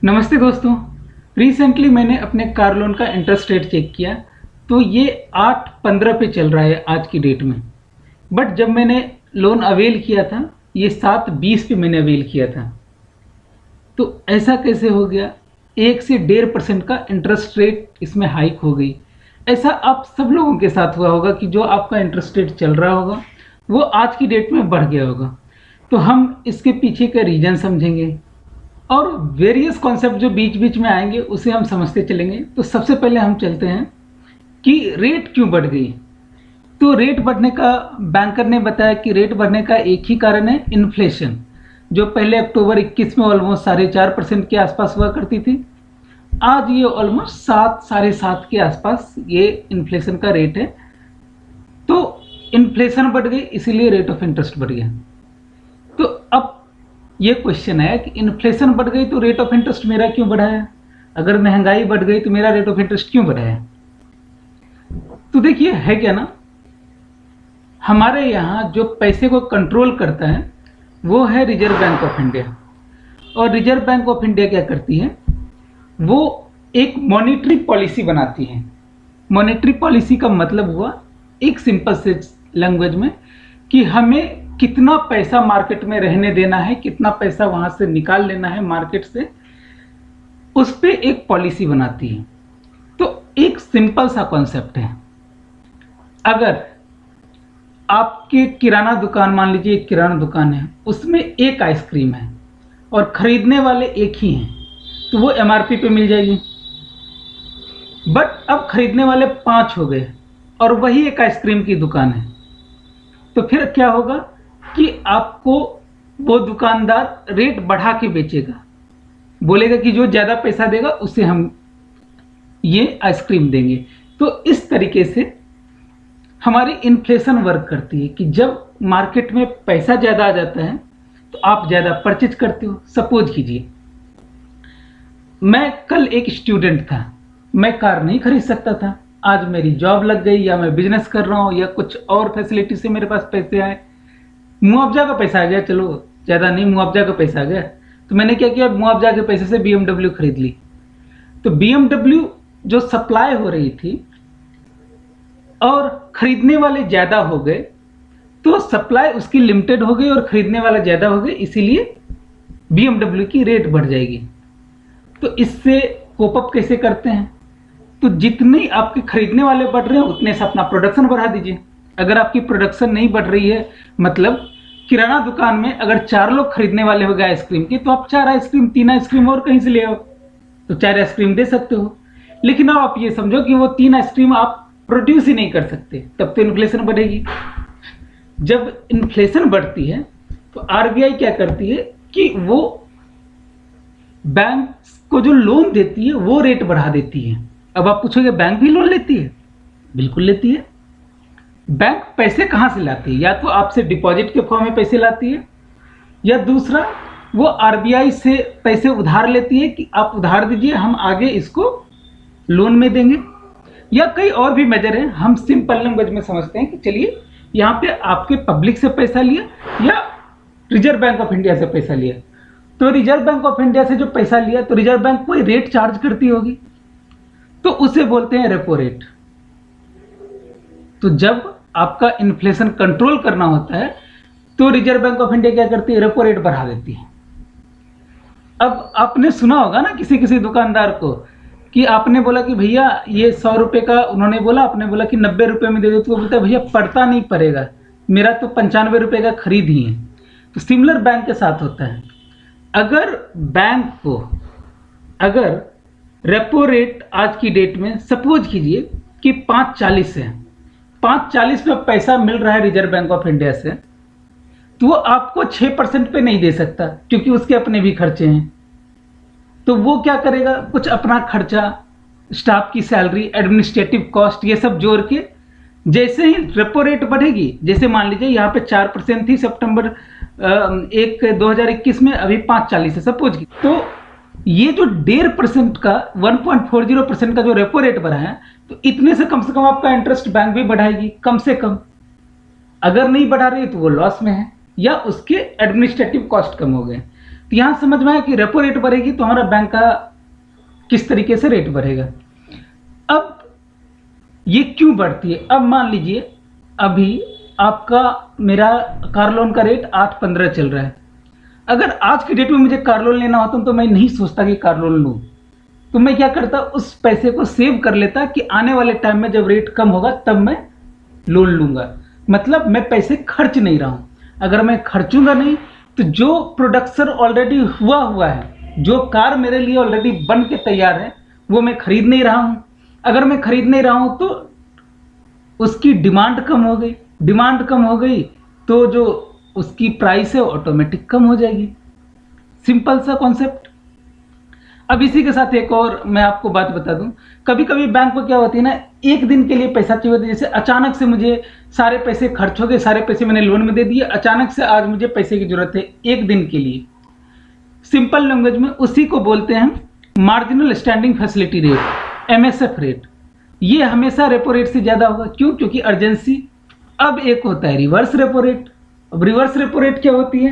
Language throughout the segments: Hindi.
नमस्ते दोस्तों। रिसेंटली मैंने अपने कार लोन का इंटरेस्ट रेट चेक किया तो ये 8.15 पे चल रहा है आज की डेट में। बट जब मैंने लोन अवेल किया था ये 7.20 पे मैंने अवेल किया था। तो ऐसा कैसे हो गया? 1 से 1.5% का इंटरेस्ट रेट इसमें हाइक हो गई। ऐसा आप सब लोगों के साथ हुआ होगा कि जो आपका इंटरेस्ट रेट चल रहा होगा वो आज की डेट में बढ़ गया होगा। तो हम इसके पीछे का रीजन समझेंगे और वेरियस कॉन्सेप्ट जो बीच बीच में आएंगे उसे हम समझते चलेंगे। तो सबसे पहले हम चलते हैं कि रेट क्यों बढ़ गई। तो रेट बढ़ने का बैंकर ने बताया कि रेट बढ़ने का एक ही कारण है, इन्फ्लेशन, जो पहले अक्टूबर 21 में ऑलमोस्ट 4.5% के आसपास हुआ करती थी। आज ये ऑलमोस्ट 7-7.5 के आसपास ये इन्फ्लेशन का रेट है। तो इन्फ्लेशन बढ़ गई इसीलिए रेट ऑफ इंटरेस्ट बढ़ गया। तो अब ये क्वेश्चन है कि इन्फ्लेशन बढ़ गई तो रेट ऑफ इंटरेस्ट मेरा क्यों बढ़ा है? अगर महंगाई बढ़ गई तो मेरा रेट ऑफ इंटरेस्ट क्यों बढ़ा है? तो देखिए है क्या ना, हमारे यहाँ जो पैसे को कंट्रोल करता है वो है रिजर्व बैंक ऑफ इंडिया। और रिजर्व बैंक ऑफ इंडिया क्या करती है, वो एक मॉनेटरी पॉलिसी बनाती है। मॉनेटरी पॉलिसी का मतलब हुआ एक सिंपल से लैंग्वेज में कि हमें कितना पैसा मार्केट में रहने देना है, कितना पैसा वहां से निकाल लेना है मार्केट से, उस पे एक पॉलिसी बनाती है। तो एक सिंपल सा कॉन्सेप्ट है, अगर आपके किराना दुकान, मान लीजिए एक किराना दुकान है, उसमें एक आइसक्रीम है और खरीदने वाले एक ही हैं, तो वो एमआरपी पे मिल जाएगी। बट अब खरीदने वाले 5 हो गए और वही एक आइसक्रीम की दुकान है, तो फिर क्या होगा कि आपको वो दुकानदार रेट बढ़ा के बेचेगा, बोलेगा कि जो ज़्यादा पैसा देगा उसे हम ये आइसक्रीम देंगे। तो इस तरीके से हमारी इन्फ्लेशन वर्क करती है कि जब मार्केट में पैसा ज़्यादा आ जाता है तो आप ज़्यादा परचेज करते हो। सपोज कीजिए मैं कल एक स्टूडेंट था, मैं कार नहीं खरीद सकता था, आज मेरी जॉब लग गई या मैं बिजनेस कर रहा हूँ या कुछ और फैसिलिटी से मेरे पास पैसे आए, मुआवजा का पैसा आ गया, चलो ज़्यादा नहीं, मुआवजा का पैसा आ गया, तो मैंने क्या किया, मुआवजा के पैसे से BMW खरीद ली। तो BMW जो सप्लाई हो रही थी और खरीदने वाले ज़्यादा हो गए तो सप्लाई उसकी लिमिटेड हो गई और खरीदने वाले ज़्यादा हो गए, इसीलिए BMW की रेट बढ़ जाएगी। तो इससे कोप अप कैसे करते हैं, तो जितनी आपके खरीदने वाले बढ़ रहे हैं उतने से अपना प्रोडक्शन बढ़ा दीजिए। अगर आपकी प्रोडक्शन नहीं बढ़ रही है, मतलब किराना दुकान में अगर 4 लोग खरीदने वाले हो गए आइसक्रीम की, तो आप 4 आइसक्रीम 3 आइसक्रीम और कहीं से ले आओ, तो 4 आइसक्रीम दे सकते हो। लेकिन अब आप ये समझो कि वो 3 आइसक्रीम आप प्रोड्यूस ही नहीं कर सकते, तब तो इन्फ्लेशन बढ़ेगी। जब इन्फ्लेशन बढ़ती है तो आरबीआई क्या करती है कि वो बैंक को जो लोन देती है वो रेट बढ़ा देती है। अब आप पूछोगे बैंक भी लोन लेती है? बिल्कुल लेती है। बैंक पैसे कहाँ से लाती है? या तो आपसे डिपॉजिट के फॉर्म में पैसे लाती है, या दूसरा वो आरबीआई से पैसे उधार लेती है कि आप उधार दीजिए, हम आगे इसको लोन में देंगे। या कई और भी मेजर हैं, हम सिंपल लैंग्वेज में समझते हैं कि चलिए यहाँ पे आपके पब्लिक से पैसा लिया या रिजर्व बैंक ऑफ इंडिया से पैसा लिया। तो रिजर्व बैंक ऑफ इंडिया से जो पैसा लिया तो रिजर्व बैंक कोई रेट चार्ज करती होगी, तो उसे बोलते हैं रेपो रेट। तो जब आपका इन्फ्लेशन कंट्रोल करना होता है तो रिजर्व बैंक ऑफ इंडिया क्या करती है, रेपो रेट बढ़ा देती है। अब आपने सुना होगा ना किसी किसी दुकानदार को कि आपने बोला कि भैया ये 100 रुपये का, उन्होंने बोला, आपने बोला कि 90 रुपये में दे दो, तो वो बोलता है भैया पड़ता नहीं पड़ेगा, मेरा तो 95 रुपये का खरीद ही है। तो सिमिलर बैंक के साथ होता है। अगर बैंक को अगर रेपो रेट आज की डेट में सपोज कीजिए कि 5.40 है, 5.40 में पैसा मिल रहा है रिजर्व बैंक ऑफ इंडिया से, तो वो आपको 6% पे नहीं दे सकता क्योंकि उसके अपने भी खर्चे हैं। तो वो क्या करेगा, कुछ अपना खर्चा, स्टाफ की सैलरी, एडमिनिस्ट्रेटिव कॉस्ट, ये सब जोड़ के जैसे ही रेपो रेट बढ़ेगी, जैसे मान लीजिए यहाँ पे 4% थी सितंबर 1 2021 में, अभी 5.40 है सपोज की, तो ये जो 1.5% का 1.40% का जो रेपो रेट बढ़ा है, तो इतने से कम आपका इंटरेस्ट बैंक भी बढ़ाएगी कम से कम। अगर नहीं बढ़ा रही तो वो लॉस में है या उसके एडमिनिस्ट्रेटिव कॉस्ट कम हो गए। तो यहाँ समझ में आया कि रेपो रेट बढ़ेगी तो हमारा बैंक का किस तरीके से रेट बढ़ेगा। अब ये क्यों बढ़ती है? अब मान लीजिए अभी आपका मेरा कार लोन का रेट 8.15 चल रहा है। अगर आज की डेट में मुझे कार लोन लेना होता तो मैं नहीं सोचता कि कार लोन लूँ, तो मैं क्या करता, उस पैसे को सेव कर लेता कि आने वाले टाइम में जब रेट कम होगा तब मैं लोन लूंगा। मतलब मैं पैसे खर्च नहीं रहा हूँ। अगर मैं खर्चूंगा नहीं तो जो प्रोडक्शन ऑलरेडी हुआ है, जो कार मेरे लिए ऑलरेडी बन के तैयार है, वो मैं खरीद नहीं रहा हूँ। अगर मैं खरीद नहीं रहा हूँ तो उसकी डिमांड कम हो गई, डिमांड कम हो गई तो जो उसकी प्राइस है ऑटोमेटिक कम हो जाएगी। सिंपल सा कॉन्सेप्ट। अब इसी के साथ एक और मैं आपको बात बता दूं, कभी कभी बैंक में क्या होती है ना, एक दिन के लिए पैसा चाहिए होता है। जैसे अचानक से मुझे सारे पैसे खर्च हो गए, सारे पैसे मैंने लोन में दे दिए, अचानक से आज मुझे पैसे की जरूरत है एक दिन के लिए। सिंपल लैंग्वेज में उसी को बोलते हैं marginal standing facility rate, MSF rate. ये हमेशा रेपो रेट से ज्यादा होगा। क्यों? क्योंकि अर्जेंसी। अब एक होता है रिवर्स रेपो रेट। अब रिवर्स रेपो रेट क्या होती है?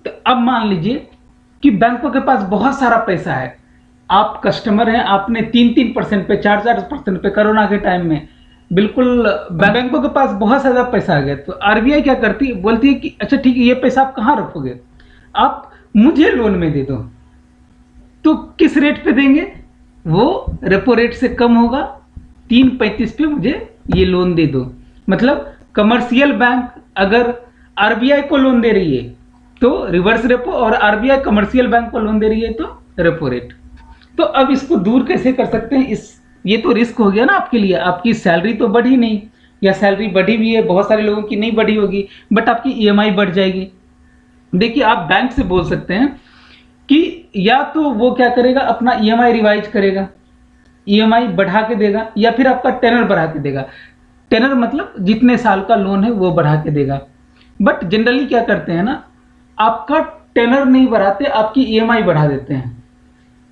तो अब मान लीजिए कि बैंकों के पास बहुत सारा पैसा है, आप कस्टमर हैं, आपने 3-3% पे 4-4% पे कोरोना के टाइम में बिल्कुल बैंकों के पास बहुत ज्यादा पैसा आ गया, तो RBI क्या करती है, बोलती है कि अच्छा ठीक है, ये पैसा आप कहाँ रखोगे, आप मुझे लोन में दे दो। तो किस रेट पे देंगे? वो रेपो रेट से कम होगा, 3.35 पे मुझे ये लोन दे दो। मतलब कमर्शियल बैंक अगर RBI को लोन दे रही है तो रिवर्स रेपो, और RBI कमर्शियल बैंक को लोन दे रही है तो रेपो रेट। तो अब इसको दूर कैसे कर सकते हैं? ये तो रिस्क हो गया ना आपके लिए। आपकी सैलरी तो बढ़ी नहीं, या सैलरी बढ़ी भी है, बहुत सारे लोगों की नहीं बढ़ी होगी, बट आपकी EMI बढ़ जाएगी। देखिए, आप बैंक से बोल सकते हैं कि या तो वो क्या करेगा, अपना EMI रिवाइज करेगा, EMI बढ़ा के देगा, या फिर आपका टेनर बढ़ा के देगा। टेनर मतलब जितने साल का लोन है वो बढ़ा के देगा। बट जनरली क्या करते हैं ना, आपका टेनर नहीं बढ़ाते, आपकी EMI बढ़ा देते हैं।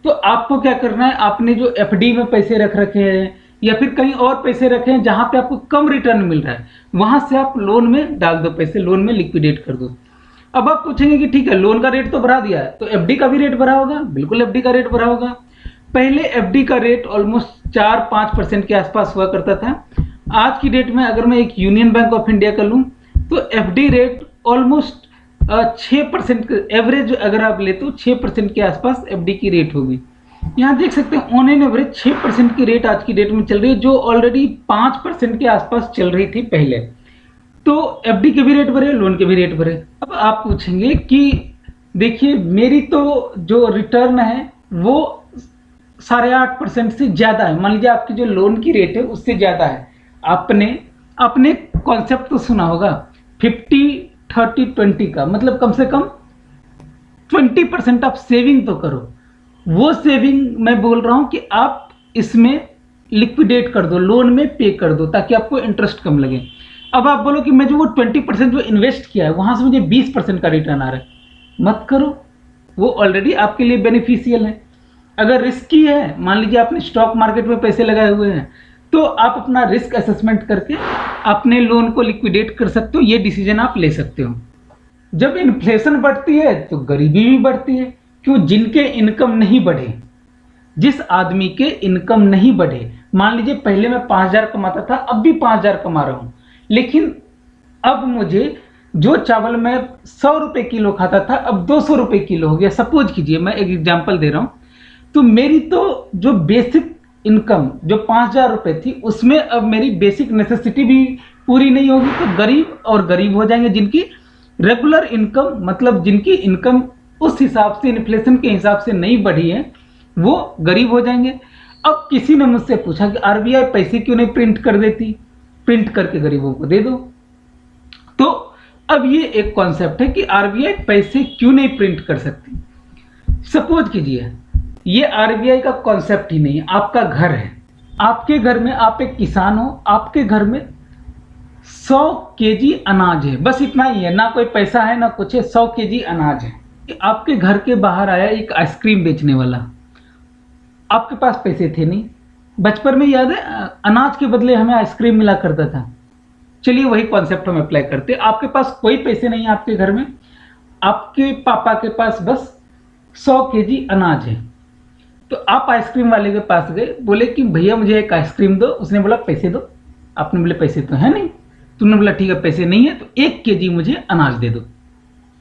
तो आपको क्या करना है, आपने जो FD में पैसे रख रखे हैं या फिर कहीं और पैसे रखे हैं जहां पे आपको कम रिटर्न मिल रहा है, वहां से आप लोन में डाल दो पैसे, लोन में लिक्विडेट कर दो। अब आप पूछेंगे कि ठीक है, लोन का रेट तो बढ़ा दिया है, तो FD का भी रेट बढ़ा होगा। बिल्कुल FD का रेट बढ़ा होगा। पहले FD का रेट ऑलमोस्ट 4-5% के आसपास हुआ करता था। आज की डेट में अगर मैं एक यूनियन बैंक ऑफ इंडिया का लूं तो FD रेट ऑलमोस्ट 6% एवरेज अगर आप ले तो 6% के आसपास FD की रेट होगी। यहाँ देख सकते हैं ऑन एन एवरेज 6% की रेट आज की डेट में चल रही है, जो ऑलरेडी 5% के आसपास चल रही थी पहले। तो FD के भी रेट बढ़े, लोन के भी रेट बढ़े। अब आप पूछेंगे कि देखिए, मेरी तो जो रिटर्न है वो 8.5% से ज्यादा है। मान लीजिए आपकी जो लोन की रेट है उससे ज्यादा है। आपने कॉन्सेप्ट तो सुना होगा 50-30-20 का, मतलब कम से कम 20% आप सेविंग तो करो। वो सेविंग मैं बोल रहा हूं कि आप इसमें लिक्विडेट कर दो, लोन में पे कर दो, ताकि आपको इंटरेस्ट कम लगे। अब आप बोलो कि मैं जो वो 20% जो इन्वेस्ट किया है वहां से मुझे 20% का रिटर्न आ रहा है, मत करो। वो ऑलरेडी आपके लिए बेनिफिशियल है। अगर रिस्की है, मान लीजिए आपने स्टॉक मार्केट में पैसे लगाए हुए हैं, तो आप अपना रिस्क असेसमेंट करके अपने लोन को लिक्विडेट कर सकते हो। ये डिसीजन आप ले सकते हो। जब इन्फ्लेशन बढ़ती है तो गरीबी भी बढ़ती है। क्यों? जिनके इनकम नहीं बढ़े, जिस आदमी के इनकम नहीं बढ़े, मान लीजिए पहले मैं 5,000 कमाता था, अब भी 5,000 कमा रहा हूं, लेकिन अब मुझे जो चावल मैं 100 रुपए किलो खाता था अब 200 रुपए किलो हो गया। सपोज कीजिए, मैं एक एग्जाम्पल दे रहा हूं। तो मेरी तो जो बेसिक इनकम जो 5,000 रुपए थी, उसमें अब मेरी बेसिक नेसेसिटी भी पूरी नहीं होगी। तो गरीब और गरीब हो जाएंगे। जिनकी रेगुलर इनकम, मतलब जिनकी इनकम उस हिसाब से इन्फ्लेशन के हिसाब से नहीं बढ़ी है, वो गरीब हो जाएंगे। अब किसी ने मुझसे पूछा कि RBI पैसे क्यों नहीं प्रिंट कर देती, प्रिंट करके गरीबों को दे दो। तो अब ये एक कॉन्सेप्ट है कि RBI पैसे क्यों नहीं प्रिंट कर सकती। सपोज कीजिए, ये RBI का कॉन्सेप्ट ही नहीं है। आपका घर है, आपके घर में आप एक किसान हो, आपके घर में 100 केजी अनाज है, बस इतना ही है, ना कोई पैसा है ना कुछ है, 100 केजी अनाज है। आपके घर के बाहर आया एक आइसक्रीम बेचने वाला, आपके पास पैसे थे नहीं। बचपन में याद है, अनाज के बदले हमें आइसक्रीम मिला करता था। चलिए वही कॉन्सेप्ट हम अप्लाई करते। आपके पास कोई पैसे नहीं है आपके घर में, आपके पापा के पास बस 100 केजी अनाज है। तो आप आइसक्रीम वाले के पास गए, बोले कि भैया मुझे एक आइसक्रीम दो। उसने बोला पैसे दो। आपने बोले पैसे तो है नहीं। तुमने बोला ठीक है पैसे नहीं है तो 1 केजी मुझे अनाज दे दो।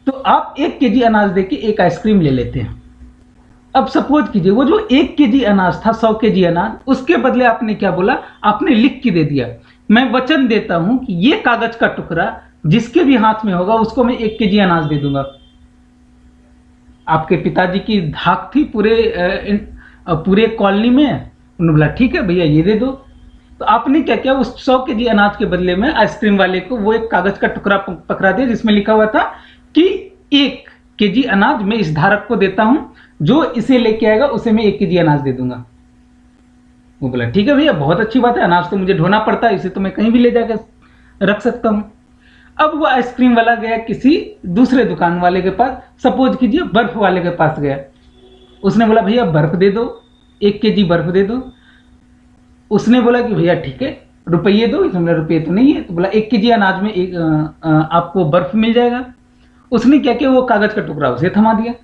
तो आप 1 केजी अनाज देके एक आइसक्रीम ले लेते हैं। अब सपोज कीजिए वो जो 1 केजी अनाज था, 100 केजी अनाज, उसके बदले आपने क्या बोला, आपने लिख के दे दिया, मैं वचन देता हूं कि ये कागज का टुकड़ा जिसके भी हाथ में होगा उसको मैं 1 केजी अनाज दे दूंगा। आपके पिताजी की धाक थी पूरे कॉलोनी में। उन्होंने बोला ठीक है भैया ये दे दो। तो आपने क्या किया, उस 100 केजी अनाज के बदले में आइसक्रीम वाले को वो एक कागज का टुकड़ा पकड़ा दिया जिसमें लिखा हुआ था कि 1 केजी अनाज मैं इस धारक को देता हूं, जो इसे लेके आएगा उसे मैं 1 केजी अनाज दे दूंगा। वो बोला ठीक है भैया बहुत अच्छी बात है, अनाज तो मुझे ढोना पड़ता है, इसे तो मैं कहीं भी ले जाकर रख सकता हूं। अब वो आइसक्रीम वाला गया किसी दूसरे दुकान वाले के पास, सपोज कीजिए बर्फ वाले के पास गया। उसने बोला भैया बर्फ दे दो, 1 केजी बर्फ दे दो। उसने बोला कि भैया ठीक है रुपये दो। इसमें बोला रुपये तो नहीं है। तो बोला 1 केजी अनाज में आपको बर्फ मिल जाएगा। उसने क्या किया, वो कागज का टुकड़ा उसे थमा दिया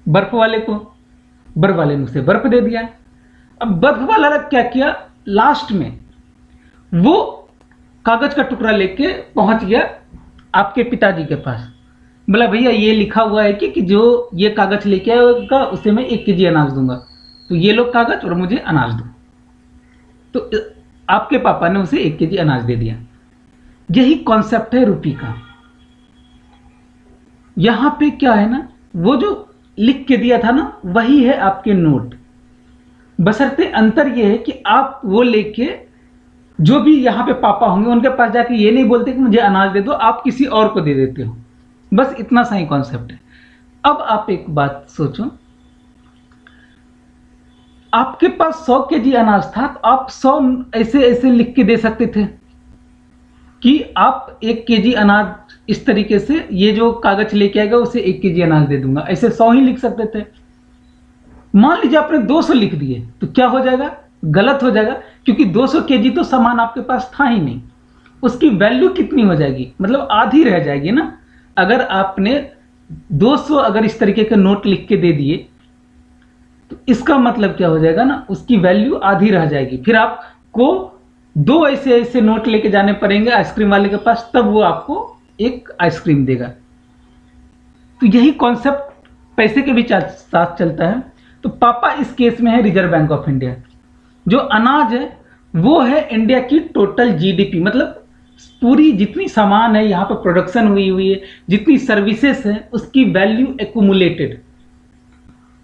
बर्फ वाले को। बर्फ वाले ने उसे बर्फ दे दिया। अब बर्फ वाला क्या किया, लास्ट में वो कागज का टुकड़ा लेके पहुंच गया आपके पिताजी के पास। बोला भैया ये लिखा हुआ है कि जो ये कागज लेके आएगा उसे मैं 1 केजी अनाज दूंगा, तो ये लो कागज और मुझे अनाज दो। तो आपके पापा ने उसे 1 केजी अनाज दे दिया। यही कॉन्सेप्ट है रुपये का। यहां पे क्या है ना, वो जो लिख के दिया था ना वही है आपके नोट। बशर्ते अंतर यह है कि आप वो लेके जो भी यहां पे पापा होंगे उनके पास जाके ये नहीं बोलते कि मुझे अनाज दे दो, आप किसी और को दे देते हो। बस इतना सा ही कॉन्सेप्ट है। अब आप एक बात सोचो, आपके पास 100 केजी अनाज था तो आप 100 ऐसे ऐसे लिख के दे सकते थे कि आप 1 केजी अनाज इस तरीके से, ये जो कागज लेके आएगा उसे 1 केजी अनाज दे दूंगा, ऐसे 100 ही लिख सकते थे। मान लीजिए आपने 200 लिख दिए तो क्या हो जाएगा, गलत हो जाएगा, क्योंकि 200 केजी तो सामान आपके पास था ही नहीं। उसकी वैल्यू कितनी हो जाएगी, मतलब आधी रह जाएगी ना। अगर आपने 200 अगर इस तरीके के नोट लिख के दे दिए तो इसका मतलब क्या हो जाएगा ना, उसकी वैल्यू आधी रह जाएगी। फिर आपको 2 ऐसे ऐसे नोट लेके जाने पड़ेंगे आइसक्रीम वाले के पास, तब वो आपको एक आइसक्रीम देगा। तो यही कॉन्सेप्ट पैसे के भी साथ चलता है। तो पापा इस केस में है रिजर्व बैंक ऑफ इंडिया। जो अनाज है वो है इंडिया की टोटल जीडीपी, मतलब पूरी जितनी सामान है यहाँ पर प्रोडक्शन हुई है, जितनी सर्विसेज है, उसकी वैल्यू एक्यूमुलेटेड।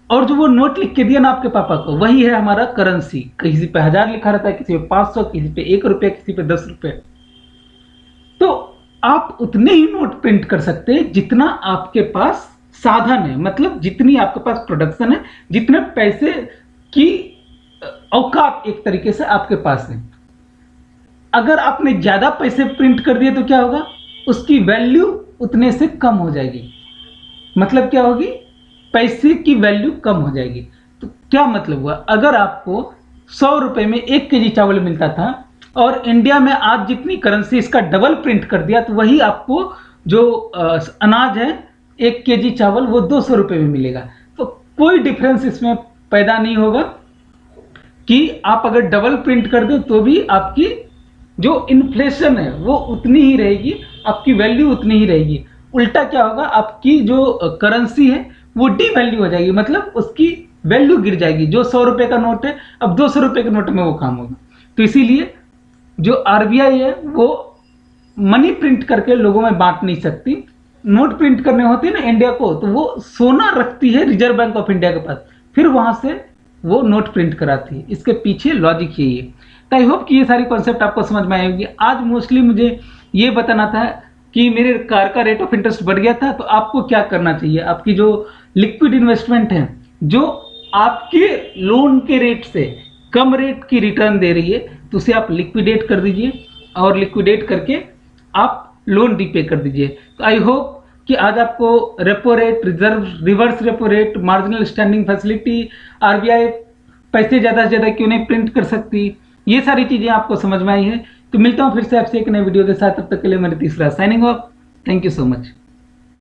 और जो वो नोट लिख के दिया ना आपके पापा को, वही है हमारा करेंसी। किसी पे 1000 लिखा रहता है, किसी पे 500, किसी पे 1 रुपया, किसी पे 10 रुपये। तो आप उतने ही नोट प्रिंट कर सकते हैं जितना आपके पास साधन है, मतलब जितनी आपके पास प्रोडक्शन है, जितने पैसे की औकात एक तरीके से आपके पास है। अगर आपने ज्यादा पैसे प्रिंट कर दिए तो क्या होगा, उसकी वैल्यू उतने से कम हो जाएगी। मतलब क्या होगी, पैसे की वैल्यू कम हो जाएगी। तो क्या मतलब हुआ, अगर आपको 100 रुपए में 1 केजी चावल मिलता था और इंडिया में आज जितनी करेंसी इसका डबल प्रिंट कर दिया, तो वही आपको जो अनाज है 1 केजी चावल वो 200 रुपए में मिलेगा। तो कोई डिफरेंस इसमें पैदा नहीं होगा कि आप अगर डबल प्रिंट कर दो तो भी आपकी जो इन्फ्लेशन है वो उतनी ही रहेगी, आपकी वैल्यू उतनी ही रहेगी। उल्टा क्या होगा, आपकी जो करेंसी है वो डी वैल्यू हो जाएगी, मतलब उसकी वैल्यू गिर जाएगी। जो 100 रुपए का नोट है अब 200 रुपए के नोट में वो काम होगा। तो इसीलिए जो आरबीआई है वो मनी प्रिंट करके लोगों में बांट नहीं सकती। नोट प्रिंट करने होते हैं ना इंडिया को, तो वो सोना रखती है रिजर्व बैंक ऑफ इंडिया के पास, फिर वहां से वो नोट प्रिंट कराती है। इसके पीछे लॉजिक यही है। तो आई होप कि ये सारी कॉन्सेप्ट आपको समझ में आएगी। आज मोस्टली मुझे ये बताना था कि मेरे कार का रेट ऑफ इंटरेस्ट बढ़ गया था, तो आपको क्या करना चाहिए। आपकी जो लिक्विड इन्वेस्टमेंट है, जो आपके लोन के रेट से कम रेट की रिटर्न दे रही है, तो उसे आप लिक्विडेट कर दीजिए और लिक्विडेट करके आप लोन रीपे कर दीजिए। तो आई होप कि आज आपको repo rate, reverse repo rate, marginal standing facility, RBI पैसे ज्यादा से ज्यादा क्यों नहीं प्रिंट कर सकती, ये सारी चीजें आपको समझ में आई है। तो मिलता हूं फिर से आपसे एक नए वीडियो के साथ। तब तक के लिए मेरे तीसरा signing off. Thank you so much.